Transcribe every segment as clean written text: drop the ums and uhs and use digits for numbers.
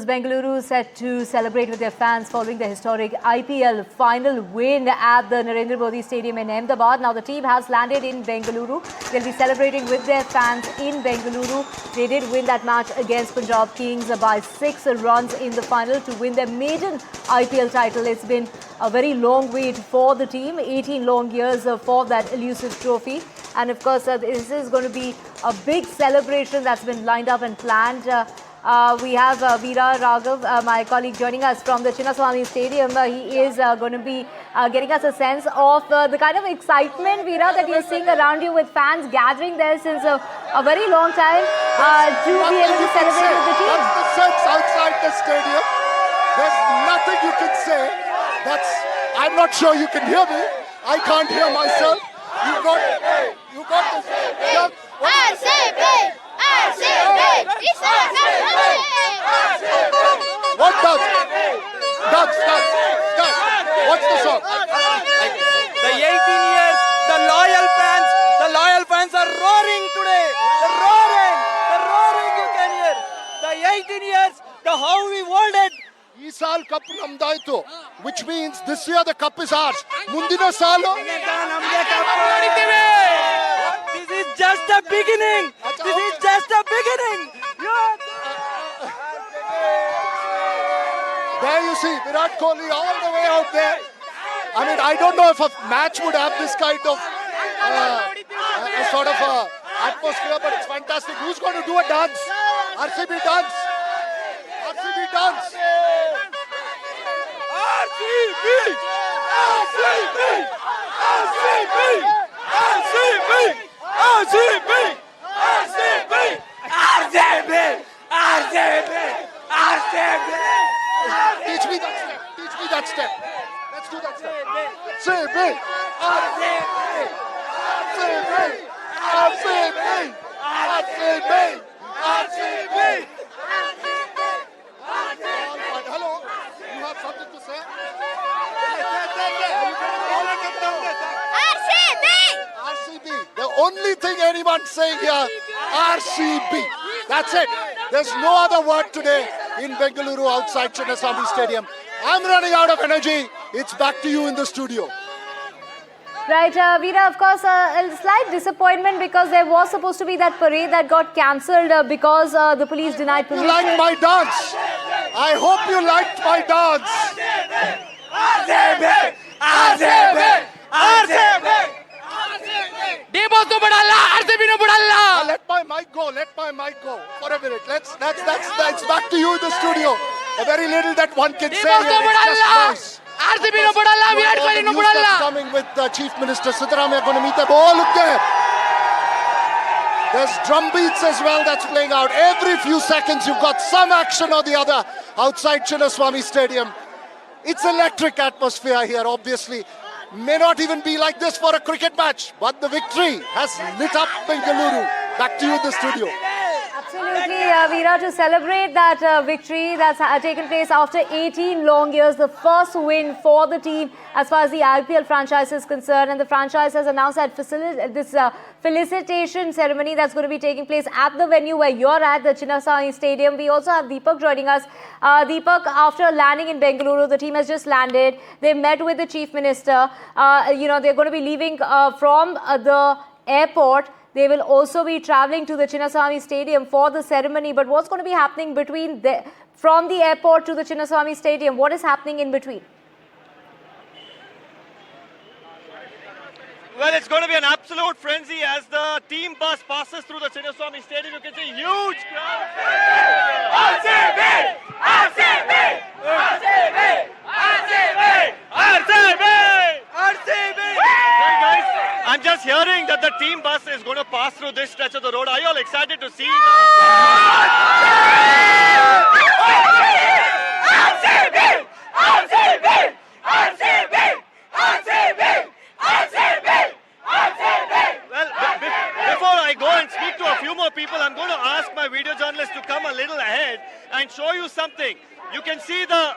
Bengaluru set to celebrate with their fans following the historic IPL final win at the Narendra Modi Stadium in Ahmedabad. Now the team has landed in Bengaluru. They'll be celebrating with their fans in Bengaluru. They did win that match against Punjab Kings by 6 runs in the final to win their maiden IPL title. It's been a very long wait for the team, 18 long years for that elusive trophy. And of course, this is going to be a big celebration that's been lined up and planned. We have Veera Raghav, my colleague, joining us from the Chinnaswamy Stadium. He is going to be getting us a sense of the kind of excitement, Veera, that you're seeing around you with fans gathering there since a very long time to be able to celebrate with the team. That's the sense outside the stadium. There's nothing you can say. I'm not sure you can hear me. I can't hear myself. You got this. RCB! RCB! What does? Ducks. What's the song? The 18 years, the loyal fans are roaring today. They're roaring, you can hear. The 18 years, the how we wanted. Ee saal cup namdaito, which means this year the cup is ours. Mundina saalo. This is just the beginning. There you see Virat Kohli all the way out there. I mean, I don't know if a match would have this kind of a sort of atmosphere, but it's fantastic. Who's going to do a dance? RCB dance. RCB dance. Teach me that step. Let's do that step. RCB. Hello, you have something to say? RCB. The only thing anyone's saying here, RCB. That's it. There's no other word today in Bengaluru outside Chinnaswamy Stadium. I'm running out of energy. It's back to you in the studio. Right, Veera, of course, a slight disappointment because there was supposed to be that parade that got cancelled because the police denied permission. You liked my dance. I hope you liked my dance. Let my mic go for a minute. That's back to you in the studio. A very little that one can say here. It's just nice. Coming with Chief Minister Siddaramaiah going to meet them. Oh, look there. There's drum beats as well that's playing out. Every few seconds you've got some action or the other outside Chinnaswamy Stadium. It's electric atmosphere here, obviously. May not even be like this for a cricket match, but the victory has lit up Bengaluru. Back to you in the studio. Absolutely, Veera, to celebrate that victory that's taken place after 18 long years, the first win for the team as far as the IPL franchise is concerned, and the franchise has announced that this felicitation ceremony that's going to be taking place at the venue where you're at, the Chinnaswamy Stadium. We also have Deepak joining us. Deepak, after landing in Bengaluru, the team has just landed. They met with the Chief Minister. They're going to be leaving from the airport. They will also be travelling to the Chinnaswamy Stadium for the ceremony. But what's going to be happening from the airport to the Chinnaswamy Stadium? What is happening in between? Well, it's going to be an absolute frenzy as the team bus passes through the Chinnaswamy Stadium. You can see huge crowd. Well, guys, I'm just hearing that the team bus is going to pass through this stretch of the road. Are you all excited to see Before I go and speak to a few more people, I'm going to ask my video journalist to come a little ahead and show you something. You can see the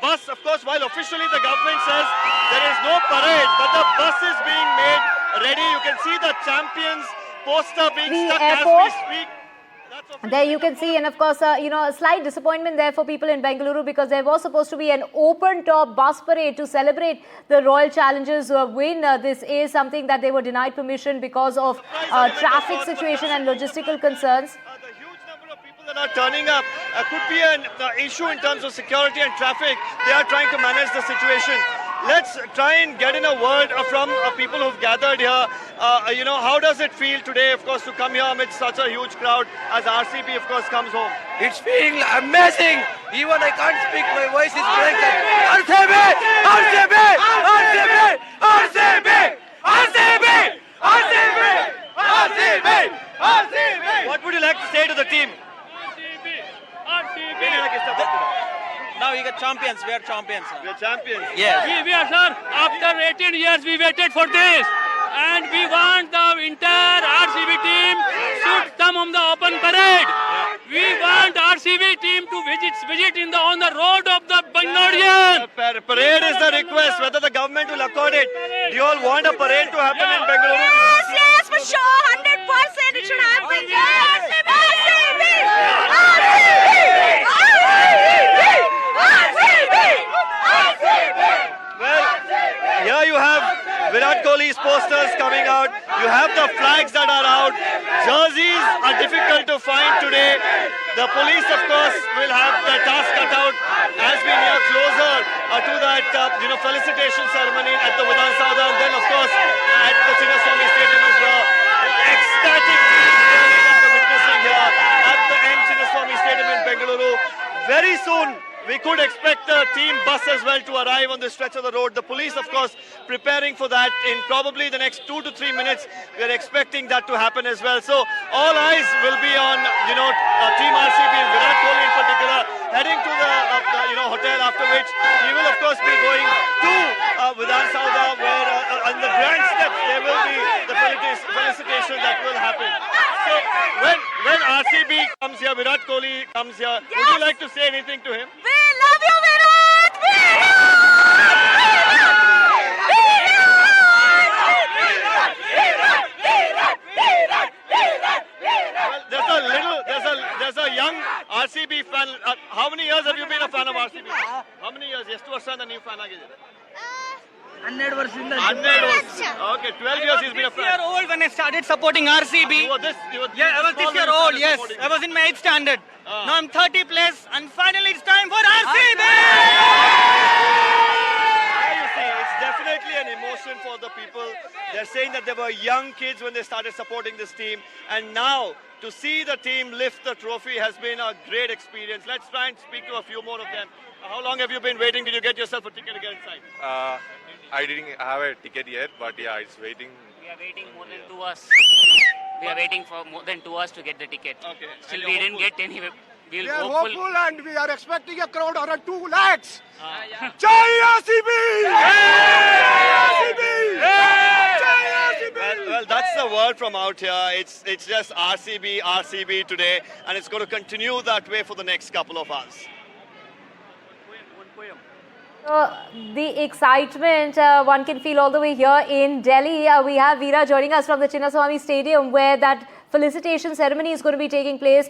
bus, of course, while officially the government says there is no parade, but the bus is being made ready. You can see the champions poster being stuck as we speak. There you can see, and of course, a slight disappointment there for people in Bengaluru because there was supposed to be an open-top bus parade to celebrate the Royal Challengers win. This is something that they were denied permission because of traffic situation and logistical concerns. The huge number of people that are turning up could be an issue in terms of security and traffic. They are trying to manage the situation. Let's try and get in a word from people who've gathered here. How does it feel today, of course, to come here amidst such a huge crowd as RCB, of course, comes home? It's feeling amazing. Even I can't speak. My voice is breaking. RCB! RCB! RCB! RCB! RCB! RCB! RCB! RCB! What would you like to say to the team? Now we got champions. We are champions. We are champions. Yes. We are, sir, after 18 years we waited for this. And we want the entire RCB team should come on the open parade. We want RCB team to visit on the road of the Bangladesian. Parade is the request, whether the government will accord it. Do you all want a parade to happen in Bengaluru? Yes, for sure, 100% it should happen. Yes, RCB! Well, here you have Virat Kohli's posters coming out. You have the flags that are out. Jerseys are difficult to find today. The police, of course, will have their task cut out as we near closer to that felicitation ceremony at the Vidhan Sabha, and then, of course, at the Chinnaswamy Stadium as well. Ecstatic scenes that we're witnessing here at the M Chinnaswamy Stadium in Bengaluru. Very soon, we could expect the team bus as well to arrive on this stretch of the road. The police, of course, preparing for that in probably the next 2 to 3 minutes. We are expecting that to happen as well. So all eyes will be on, Team RCB, Virat Kohli in particular, heading to the hotel. After which he will, of course, be going to Vidhan Sabha, where on the grand steps there will be the felicitation that will happen. So when RCB comes here, Virat Kohli comes here, would you like to say anything to him? We love you, Virat! Well, there's a young RCB fan. How many years have you been a fan of RCB? How many years? ಎಷ್ಟು ವರ್ಷ ಅಂತ ನೀವು fan ಆಗಿದ್ದೀರಾ? 12 ವರ್ಷದಿಂದ 12 ವರ್ಷ. Okay, 12 years he's been a fan. year old when I started supporting RCB. You were I was this year old, yes. I was in my 8th standard. Now I'm 30 plus and finally it's time for RCB! You see, it's definitely an emotion for the people. They're saying that they were young kids when they started supporting this team, and now to see the team lift the trophy has been a great experience. Let's try and speak to a few more of them. How long have you been waiting? Did you get yourself a ticket to get inside? I didn't have a ticket yet, but yeah, it's waiting. We are waiting more than 2 hours. We are waiting for more than 2 hours to get the ticket. Okay. Still, And we you're didn't get any. We are hopeful and we are expecting a crowd around 2 lakhs. Jai RCB! Jai RCB! Jai RCB! Well, that's the word from out here. It's just RCB today, and it's going to continue that way for the next couple of hours. The excitement one can feel all the way here in Delhi. We have Veera joining us from the Chinnaswamy Stadium where that felicitation ceremony is going to be taking place.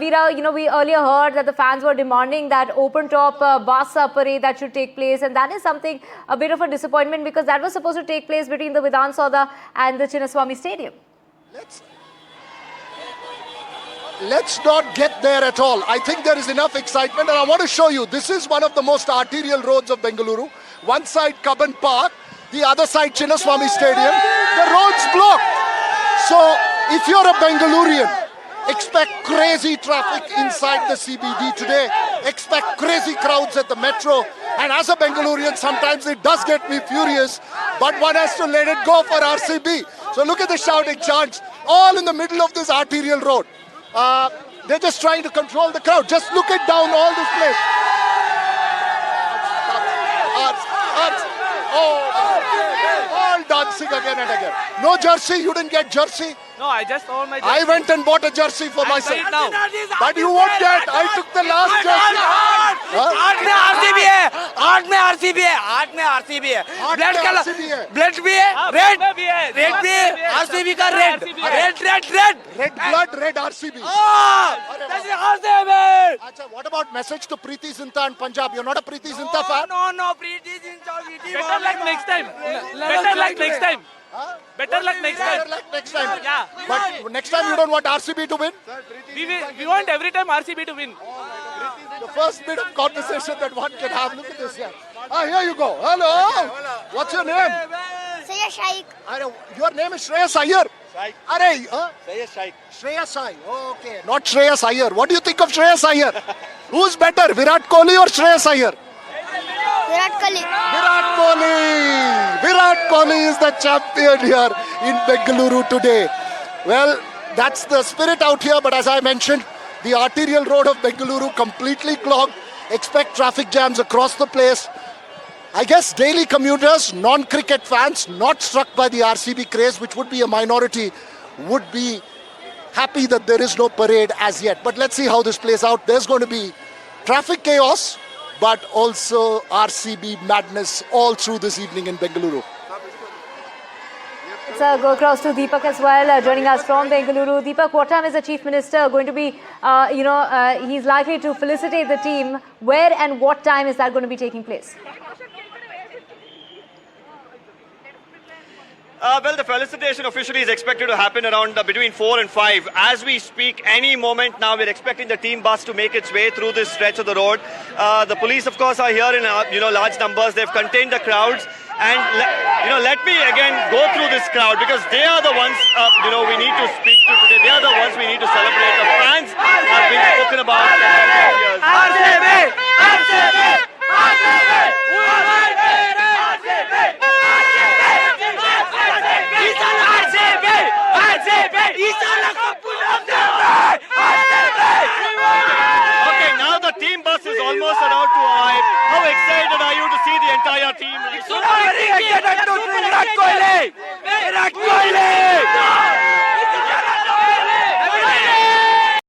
Veera, we earlier heard that the fans were demanding that open-top bus parade that should take place, and that is something a bit of a disappointment because that was supposed to take place between the Vidhan Sabha and the Chinnaswamy Stadium. Let's not get there at all. I think there is enough excitement, and I want to show you. This is one of the most arterial roads of Bengaluru. One side Cubbon Park, the other side Chinnaswamy Stadium. The road's blocked. So if you're a Bengalurian, expect crazy traffic inside the CBD today. Expect crazy crowds at the metro. And as a Bengalurian, sometimes it does get me furious, but one has to let it go for RCB. So look at the shouting chants, all in the middle of this arterial road. They're just trying to control the crowd. Just look it down all this place. All dancing again and again. No jersey, you didn't get jersey. No, I just own my jersey. I went and bought a jersey for myself. now. But you won't get. I took the last jersey. RCB! Heart में RCB है, heart में RCB है, Heart blood में का RCB है। Blood भी है, red भी है, रेड भी है, आरसीबी का red, red red red Red blood, red RCB. that's the RCB. Acha, what about message to Preeti Zinta and Punjab? You're not a Preeti Zinta fan? No, Preeti Zinta. Better luck next time. Better luck next time. Better luck next Better time. luck next time. Yeah. But next time you don't want RCB to win? We want every time RCB to win. The first bit of conversation that one can have. Look at this here. Ah, here you go. Hello. What's your name? Sayed Shaikh. Your name is Shreyas Iyer. Shreyas Iyer. Okay. Not Shreyas Iyer. What do you think of Shreyas Iyer? Who's better, Virat Kohli or Shreyas Iyer? Virat Kohli. Virat Kohli! Virat Kohli is the champion here in Bengaluru today. Well, that's the spirit out here, but as I mentioned, the arterial road of Bengaluru completely clogged. Expect traffic jams across the place. I guess daily commuters, non-cricket fans, not struck by the RCB craze, which would be a minority, would be happy that there is no parade as yet. But let's see how this plays out. There's going to be traffic chaos, but also RCB madness all through this evening in Bengaluru. Let's go across to Deepak as well, joining us from Bengaluru. Deepak, what time is the Chief Minister going to be, he's likely to felicitate the team. Where and what time is that going to be taking place? Well, the felicitation officially is expected to happen around between 4 and 5. As we speak, any moment now, we're expecting the team bus to make its way through this stretch of the road. The police, of course, are here in large numbers. They've contained the crowds. And let me again go through this crowd because they are the ones we need to speak to today. They are the ones we need to celebrate. The fans have been spoken about for years. RCB! RCB! RCB! Okay, now the team bus is almost about to arrive. How excited are you to see the entire team? Super excited to see